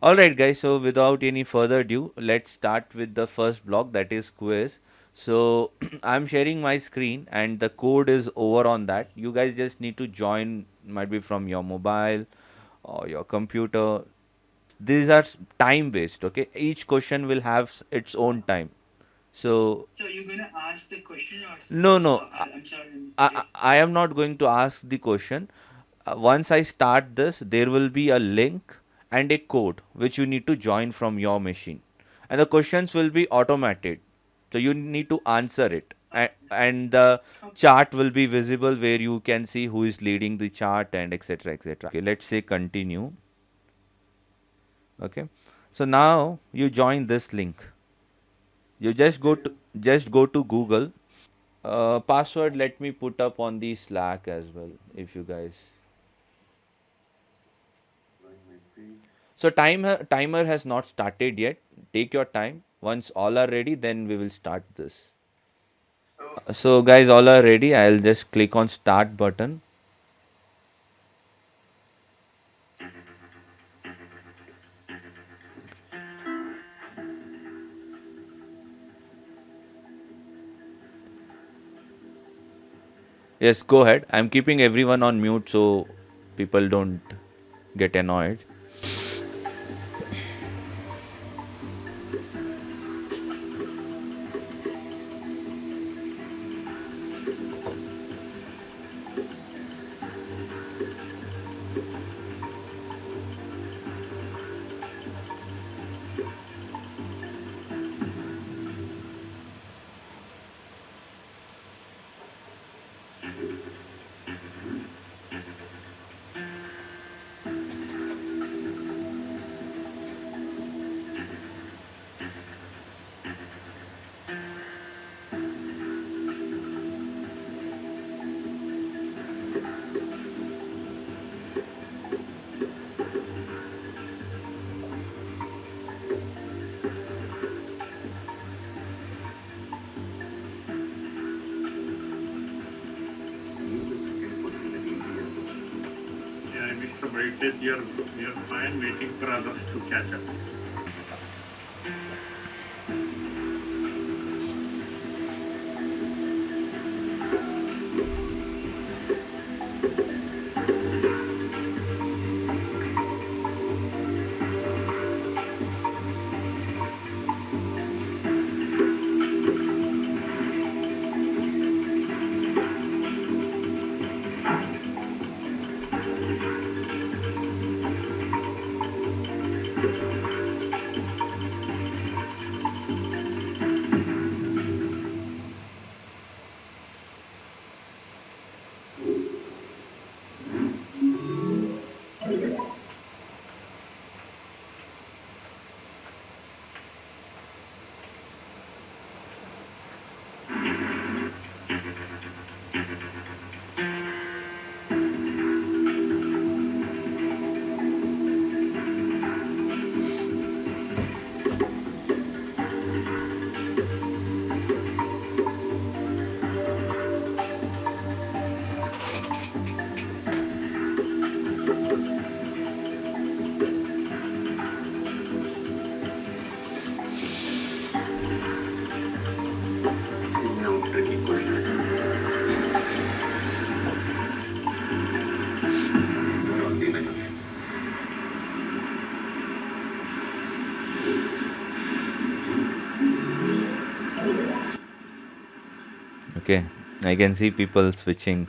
Alright guys, so without any further ado, let's start with the first block, that is quiz. So I'm sharing my screen and the code is over on that. You guys just need to join, might be from your mobile or your computer. These are time based, okay? Each question will have its own time. So you're gonna ask the question or no, no, I'm sorry. I am not going to ask the question. Once I start this, there will be a link and a code which you need to join from your machine, and the questions will be automated. So you need to answer it, and the chart will be visible where you can see who is leading the chart and etc. etc. Okay, let's say continue. Okay, so now you join this link. You just go to Google. Password let me put up on the Slack as well if you guys. So timer has not started yet. Take your time. Once all are ready, then we will start this. So guys, all are ready. I'll just click on start button. Yes, go ahead. I'm keeping everyone on mute so people don't get annoyed. Yeah, Mr. Bright, you're fine waiting for others to catch up. Okay, I can see people switching.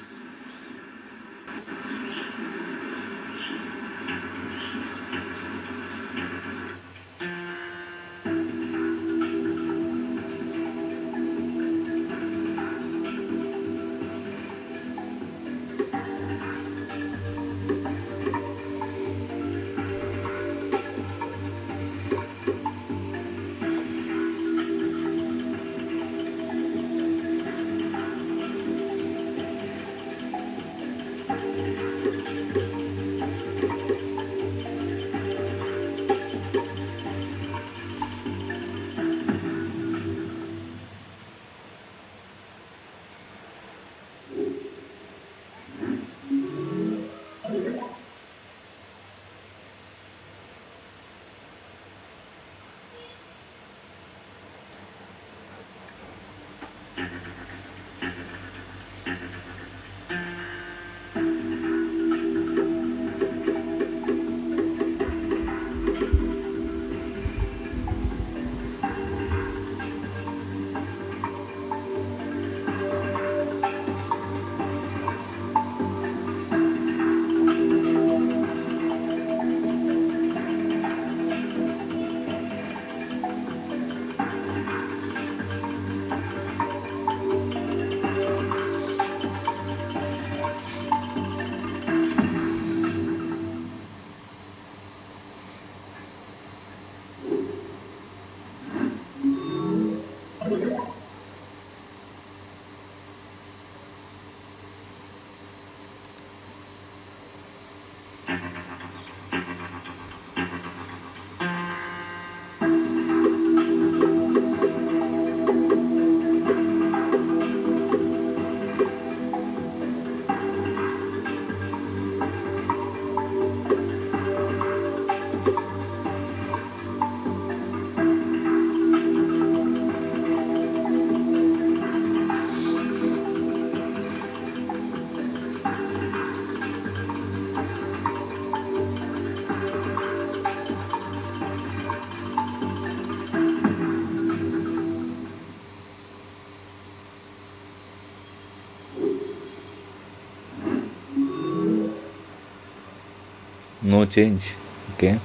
No change. Okay.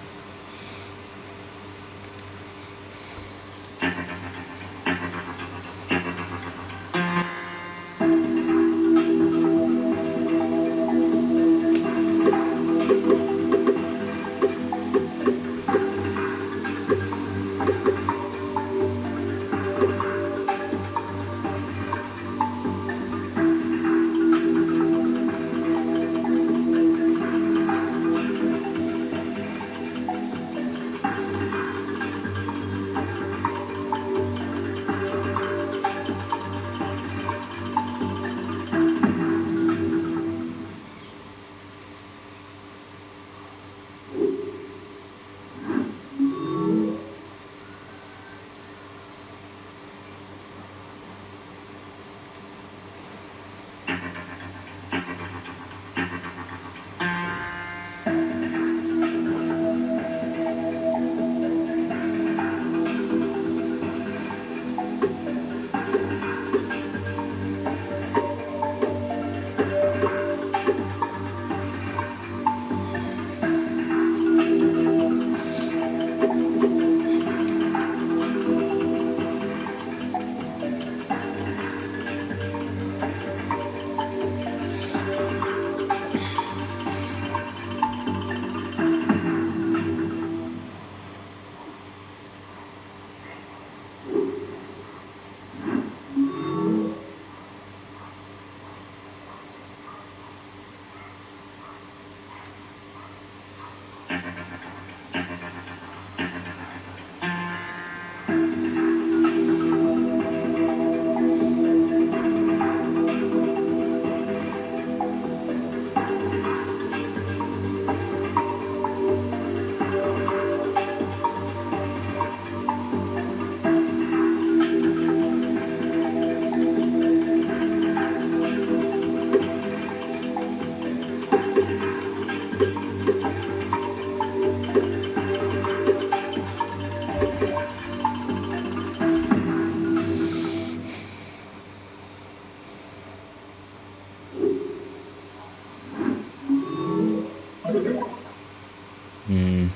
Hmm.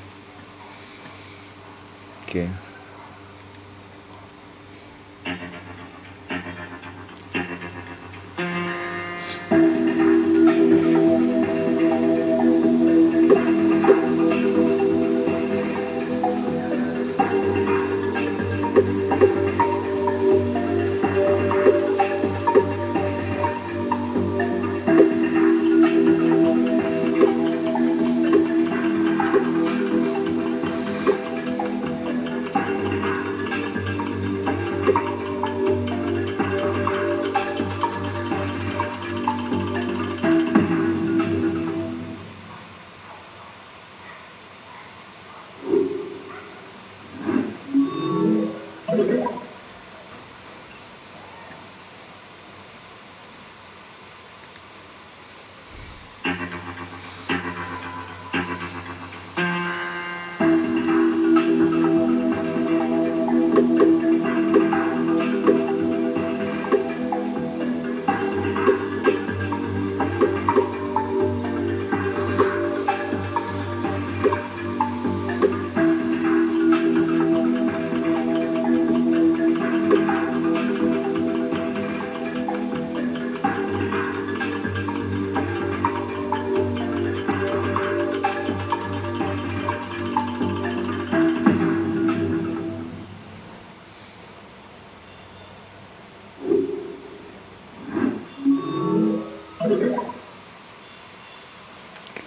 Okay.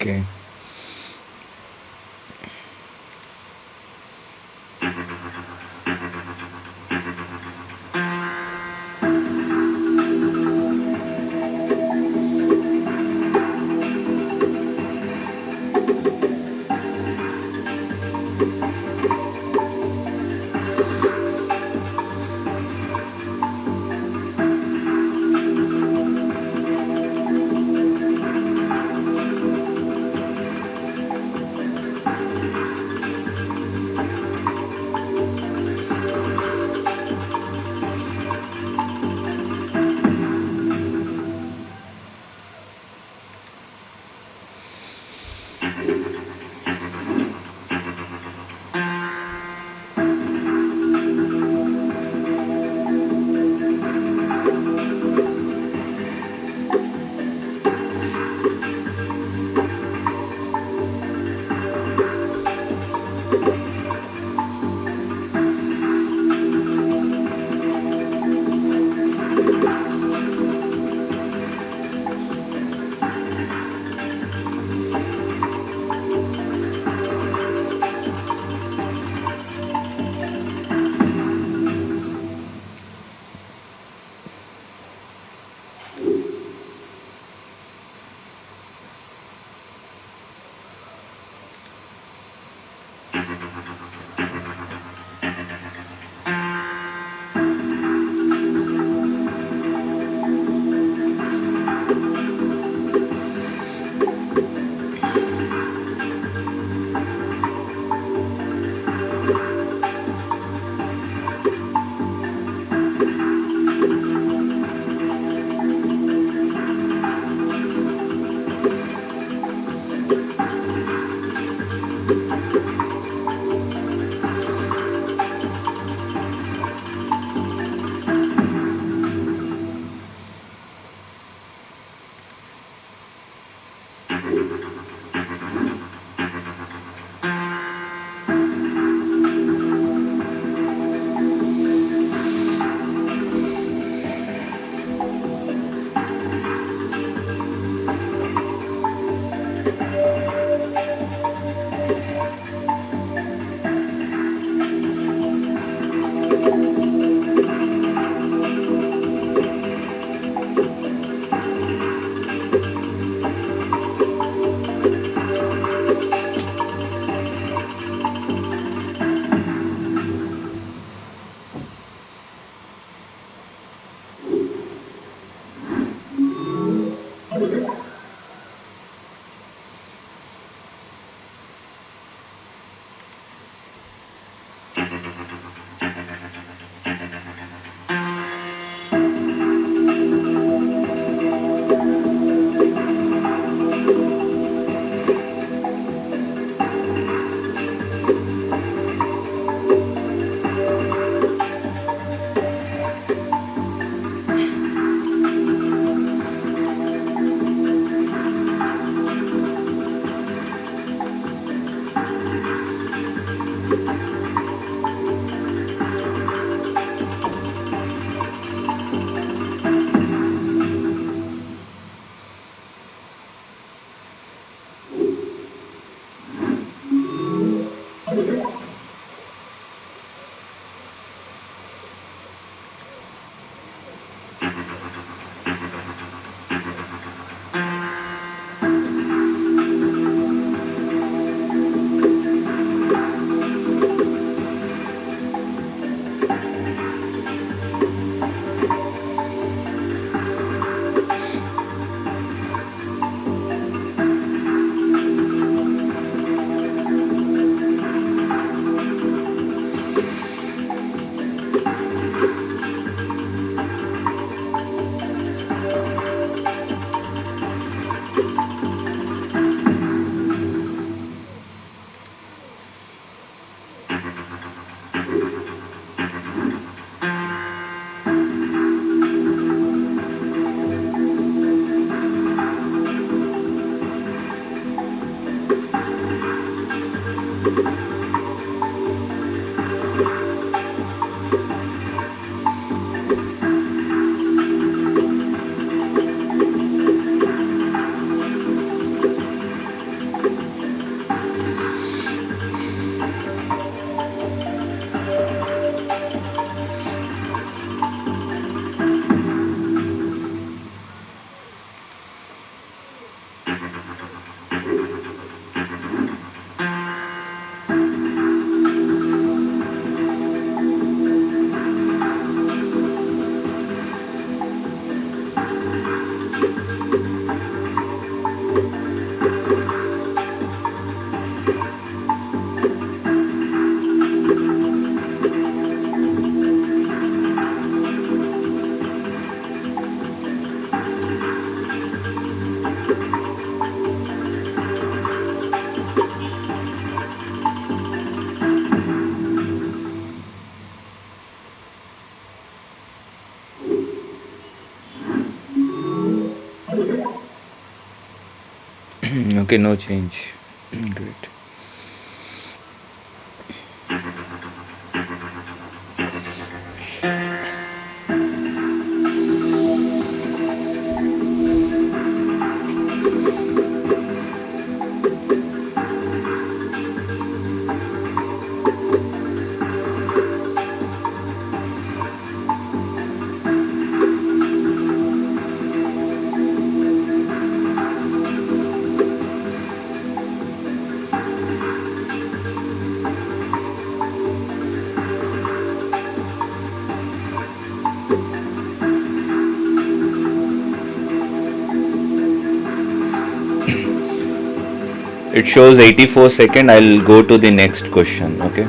Okay. Okay, no change. Great. It shows 84 second. I'll go to the next question. Okay.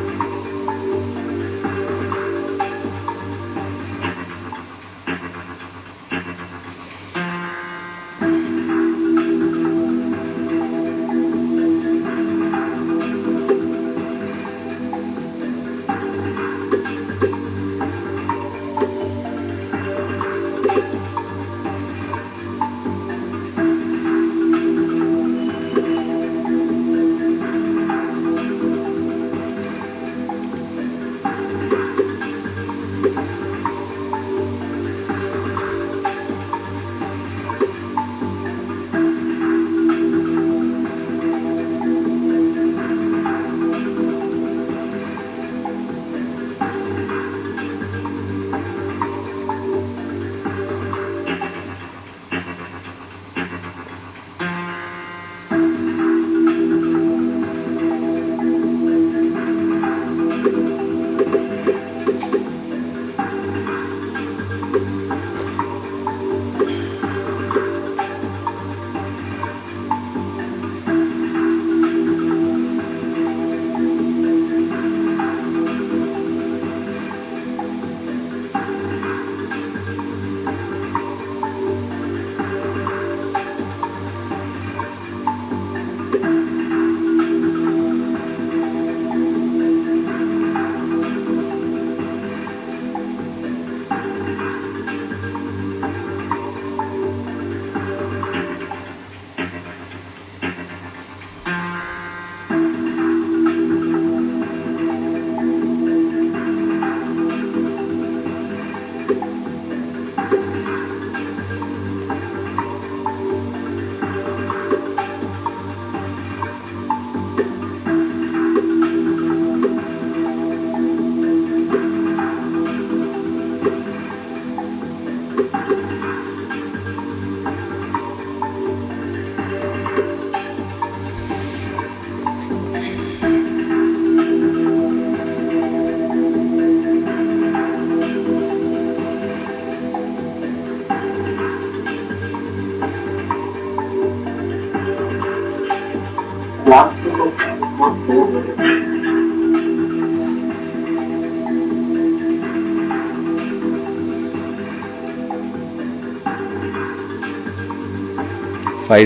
5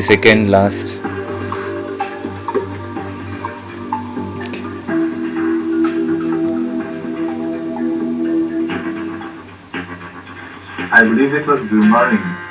second last. I believe it was glimmering.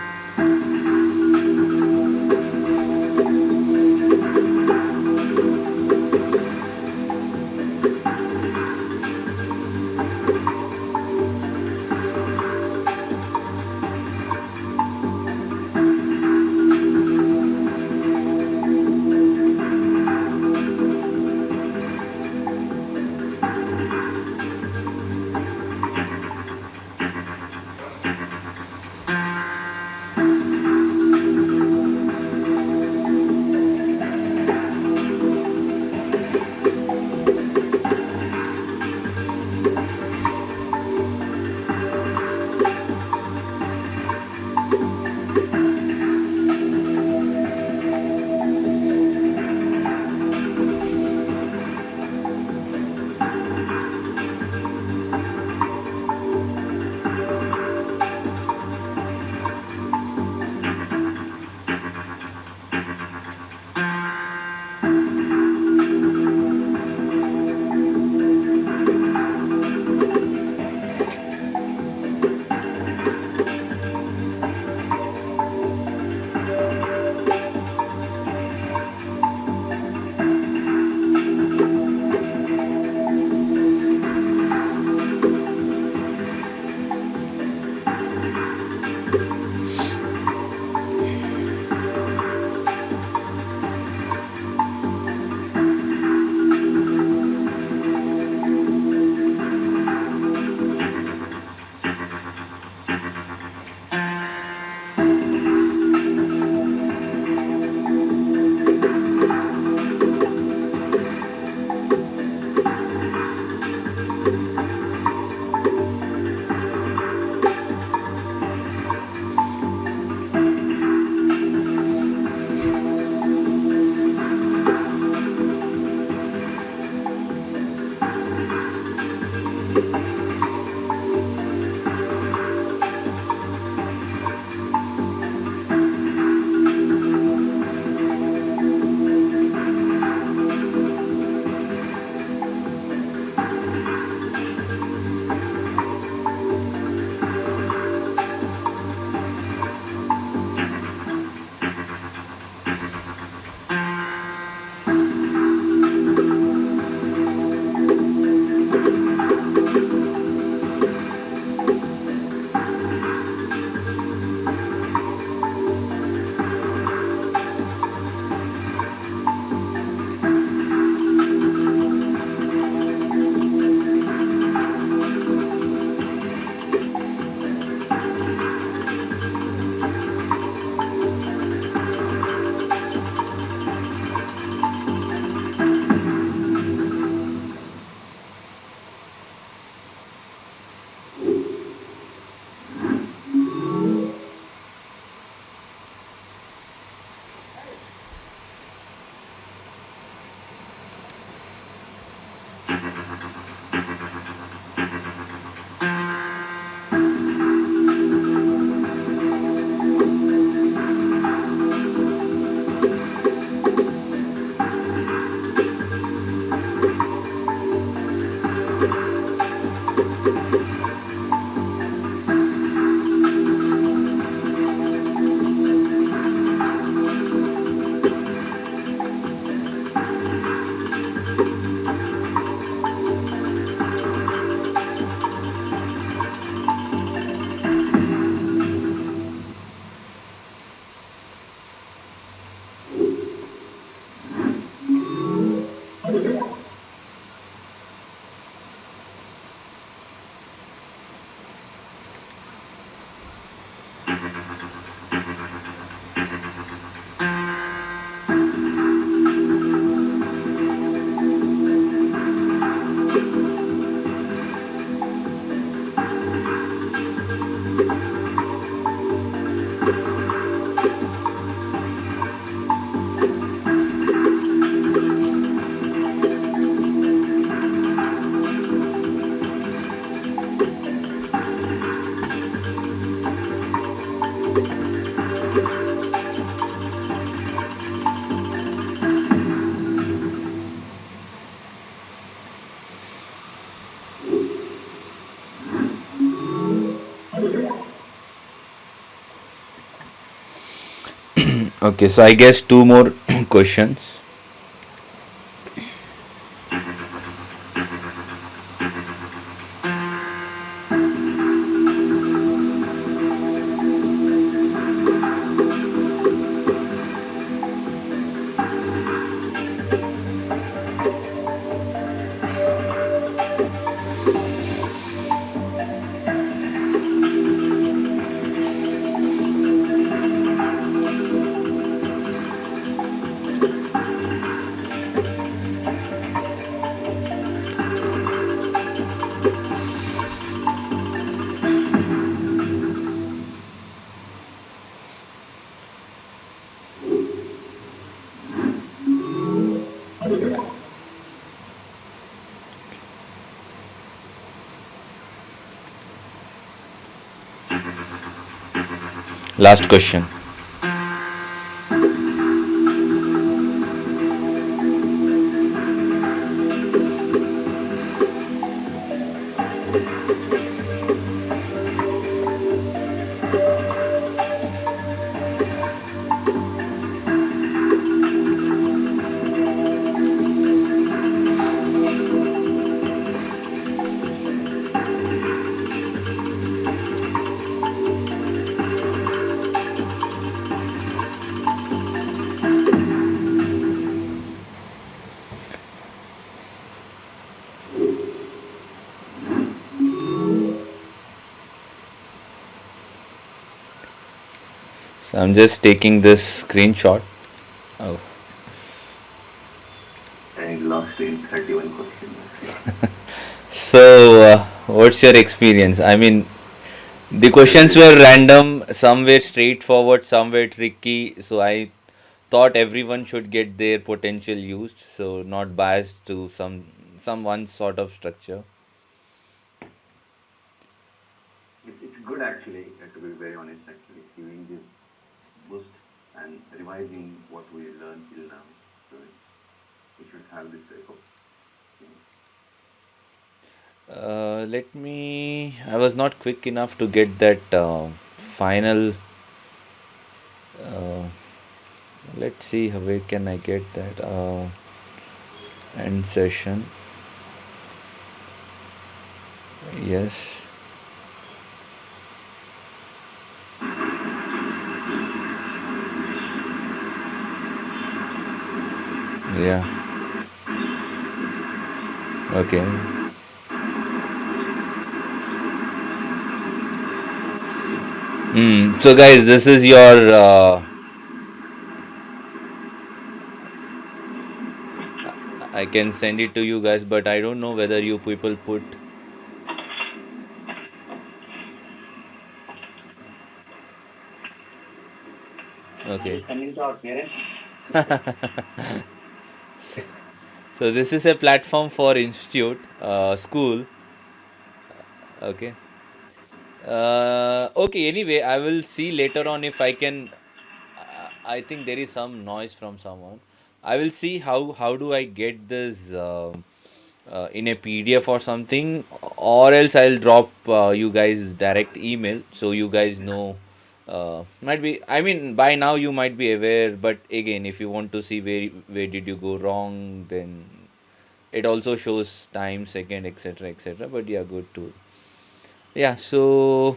Okay, so I guess two more questions. Last question. So I'm just taking this screenshot. Oh. And lost in 31 questions. So, what's your experience? I mean, the questions were random, some were straightforward, some were tricky. So I thought everyone should get their potential used. So not biased to some one sort of structure. It's good actually, to be very honest, actually, giving this boost and revising what we learned till now. So we should have this type of thing. Let me. I was not quick enough to get that final. Uh, let's see where can I get that end session. Yes. Yeah. Okay. So guys, this is your. I can send it to you guys, but I don't know whether you people put. Okay. Send it to our parents. So this is a platform for institute, school. Okay. Okay. Anyway, I will see later on if I can. I think there is some noise from someone. I will see how do I get this in a PDF or something, or else I'll drop you guys direct email so you guys know. Might be. I mean, by now you might be aware, but again, if you want to see where did you go wrong, then it also shows time, second, etc., etc. But yeah, good too. Yeah. So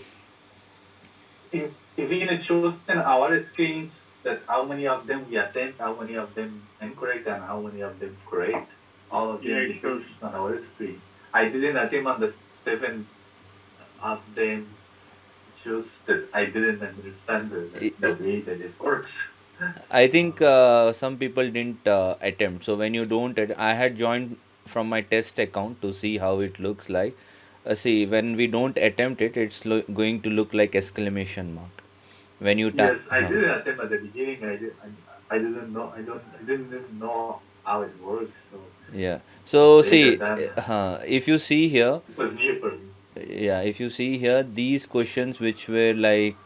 Even it shows in our screens that how many of them we attempt, how many of them incorrect, and how many of them correct. All of them Yeah, it shows. depicts on our screen. I didn't attempt on the 7 of them. It shows that I didn't understand the way that it works. I think some people didn't attempt. So when you don't, I had joined from my test account to see how it looks like. See, when we don't attempt it, it's going to look like exclamation mark. When you tap, Yes, I didn't attempt at the beginning. I didn't know. I didn't even know how it works. So yeah. So later see, than if you see here, it was new for me. yeah, if you see here, these questions which were like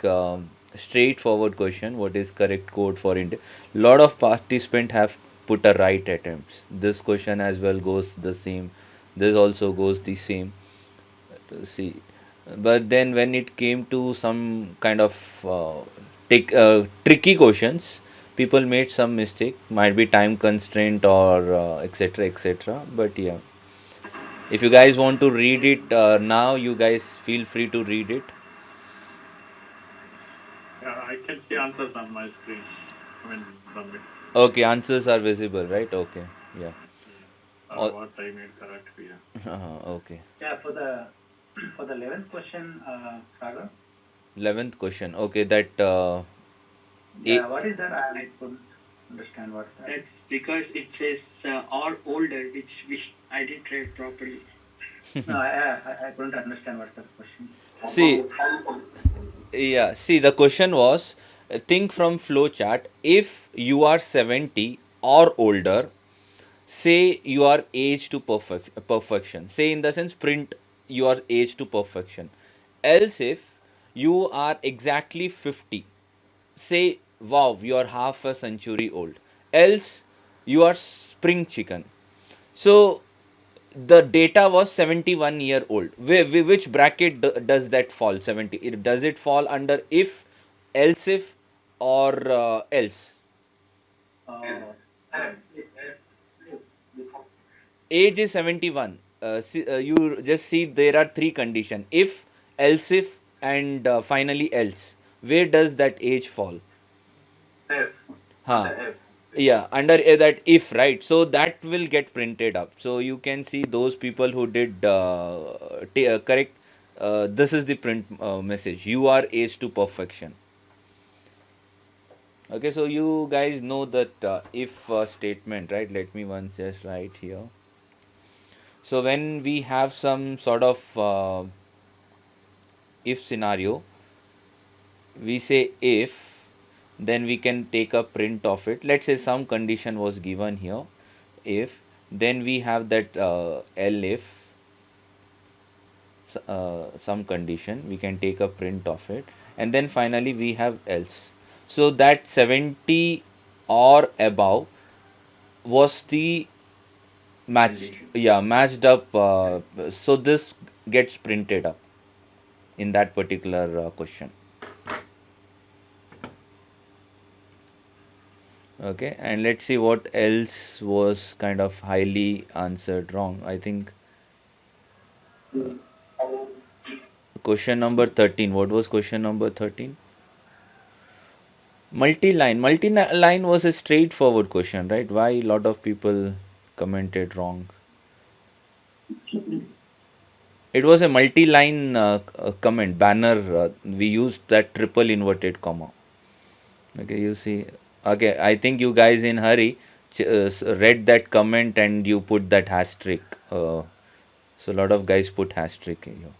straightforward question, what is correct code for India? Lot of participants have put a right attempts. This question as well goes the same. This also goes the same. See, but then when it came to some kind of tricky questions, people made some mistake, might be time constraint or etc etc, but yeah, if you guys want to read it now, you guys feel free to read it. Yeah, I can see answers on my screen. I mean, submit. Okay, answers are visible, right? Okay, yeah. Yeah. All, What I made correct here. okay. Yeah, for the for the 11th question, Sagar. 11th question. Okay, that a Yeah, what is that? I couldn't understand what's that. That's because it says or older, which I didn't read properly. No, I couldn't understand what's the question. see yeah, see, the question was, think from flowchart. If you are 70 or older, say you are age to perfection. Say in the sense print your age to perfection. Else if you are exactly 50, say wow, you are half a century old. Else you are spring chicken. So the data was 71-year old. Which bracket does that fall? 70. Does it fall under if, else if, or else? Oh, Age is 71. You just see there are three conditions: if, else if, and finally else. Where does that age fall? F. Huh. Under F. Yeah, under that if, right? So that will get printed up. So you can see those people who did correct. This is the print message. You are age to perfection. Okay, so you guys know that if statement, right? Let me once just write here. So when we have some sort of if scenario, we say if, then we can take a print of it. Let's say some condition was given here, if, then we have that L if some condition, we can take a print of it, and then finally we have else. So that 70 or above was the matched, yeah, matched up. So this gets printed up in that particular question. Okay, and let's see what else was kind of highly answered wrong. I think question number 13. What was question number 13? Multi-line. Multi-line was a straightforward question, right? Why a lot of people commented wrong? It was a multi-line comment, banner. We used that triple inverted comma. Okay, you see. Okay, I think you guys in hurry read that comment and you put that hashtag. So a lot of guys put hashtag here.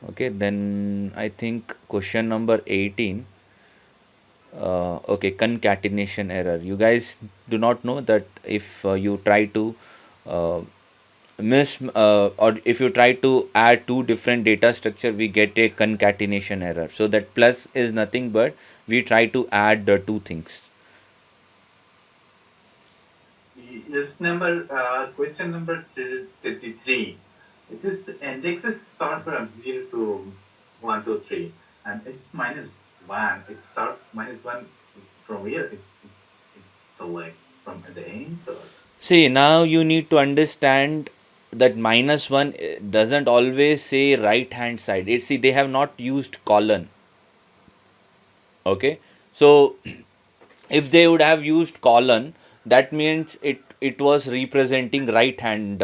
Okay, then I think question number 18. Okay, concatenation error. You guys do not know that if you try to uh, or if you try to add two different data structure, we get a concatenation error. So that plus is nothing but we try to add the two things. Yes, question number 33. It is indexes start from 0 to 1, 2, 3, and it's minus 1. It start minus 1 from here. It's select from the end. Or? See, now you need to understand that minus 1 doesn't always say right hand side. It see they have not used colon. Okay, so if they would have used colon, that means it was representing right hand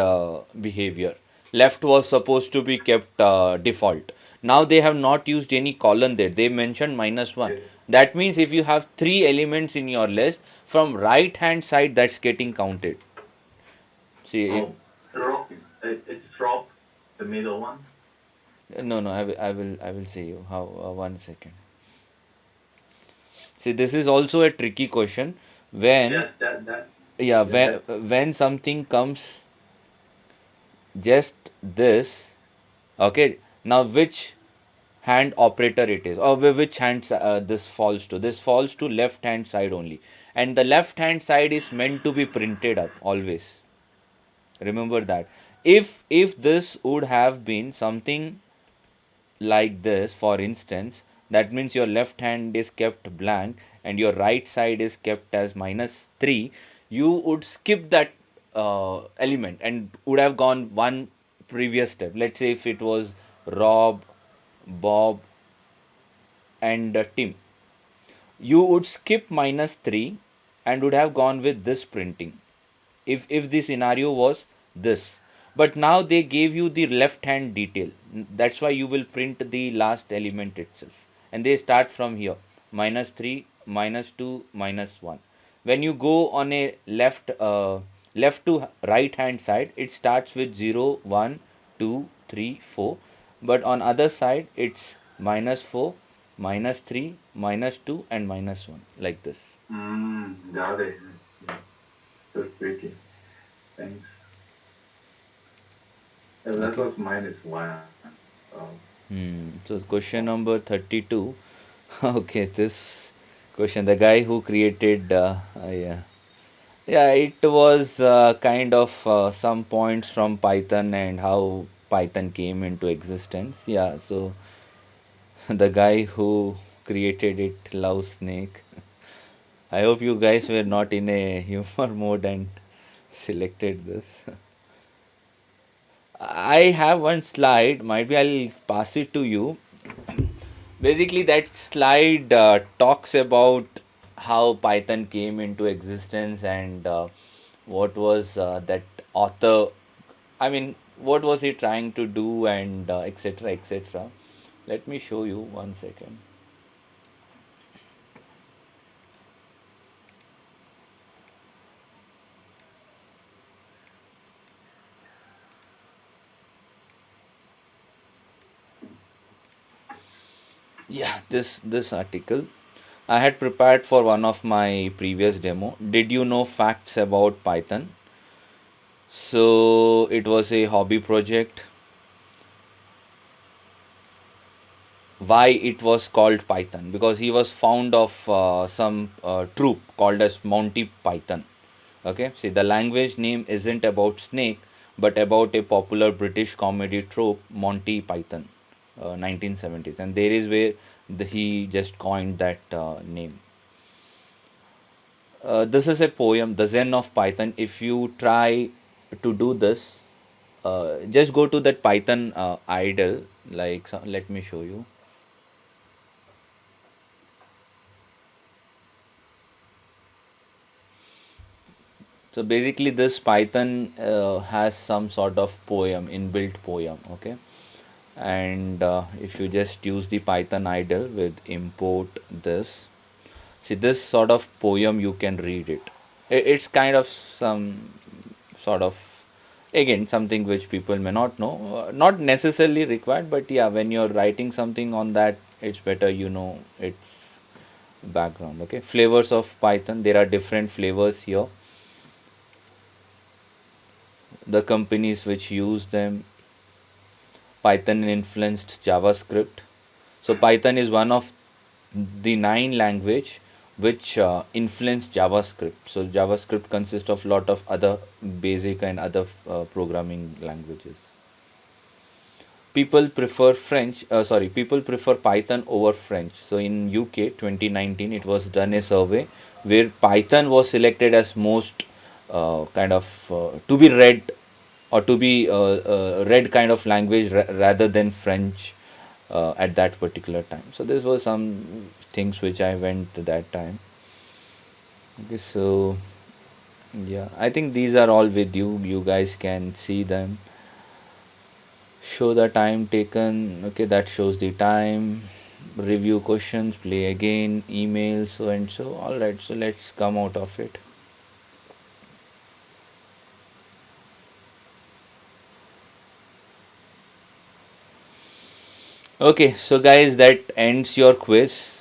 behavior. Left was supposed to be kept default. Now they have not used any colon there. They mentioned minus 1. That means if you have three elements in your list, from right hand side that's getting counted. See, Oh, it's drop the middle one. no, I will say you how. 1 second. See, this is also a tricky question. When Yes, that's yeah, that's when something comes just this, okay. Now which hand operator it is, or which hand this falls to? This falls to left hand side only, and the left hand side is meant to be printed up always. Remember that. If this would have been something like this, for instance, that means your left hand is kept blank and your right side is kept as -3, you would skip that element and would have gone one previous step. Let's say if it was Rob, Bob, and Tim, you would skip -3 and would have gone with this printing if the scenario was this. But now they gave you the left hand detail. That's why you will print the last element itself, and they start from here: -3, -2, -1. When you go on a left to right hand side, it starts with 0, 1, 2, 3, 4. But on other side it's -4, -3, -2, and -1, like this. Got it. That's tricky. Thanks. That Okay. was -1. Oh. So question number 32. Okay, this question, the guy who created, yeah, yeah, it was kind of some points from Python and how Python came into existence. Yeah, so the guy who created it loves snake. I hope you guys were not in a humor mode and selected this. I have one slide. Maybe I'll pass it to you. Basically, that slide talks about how Python came into existence and what was that author. I mean, what was he trying to do, and etc. etc. Let me show you 1 second. Yeah, this article I had prepared for one of my previous demo. Did you know facts about Python? So it was a hobby project. Why it was called Python? Because he was fond of some troop called as Monty Python. Okay, see, the language name isn't about snake, but about a popular British comedy trope, Monty Python, 1970s, and there is where he just coined that name. This is a poem, The Zen of Python. If you try to do this, just go to that Python idle. Like, so, let me show you. So basically, this Python has some sort of poem, inbuilt poem. Okay, and if you just use the Python idle with import this, see this sort of poem, you can read it. It's kind of some sort of, again, something which people may not know, not necessarily required, but yeah, when you're writing something on that, it's better you know its background. Okay, flavors of Python, there are different flavors here, the companies which use them. Python influenced JavaScript. So Python is one of the 9 language which influence JavaScript. So JavaScript consists of lot of other basic and other programming languages. People prefer Python over French. So in UK 2019 it was done a survey where Python was selected as most kind of to be read or to be read kind of language rather than French at that particular time. So this was some things which I went to that time. Okay, so yeah, I think these are all with you. You guys can see them. Show the time taken. Okay, that shows the time. Review questions, play again, email, so and so. All right, so let's come out of it. Okay, so guys, that ends your quiz.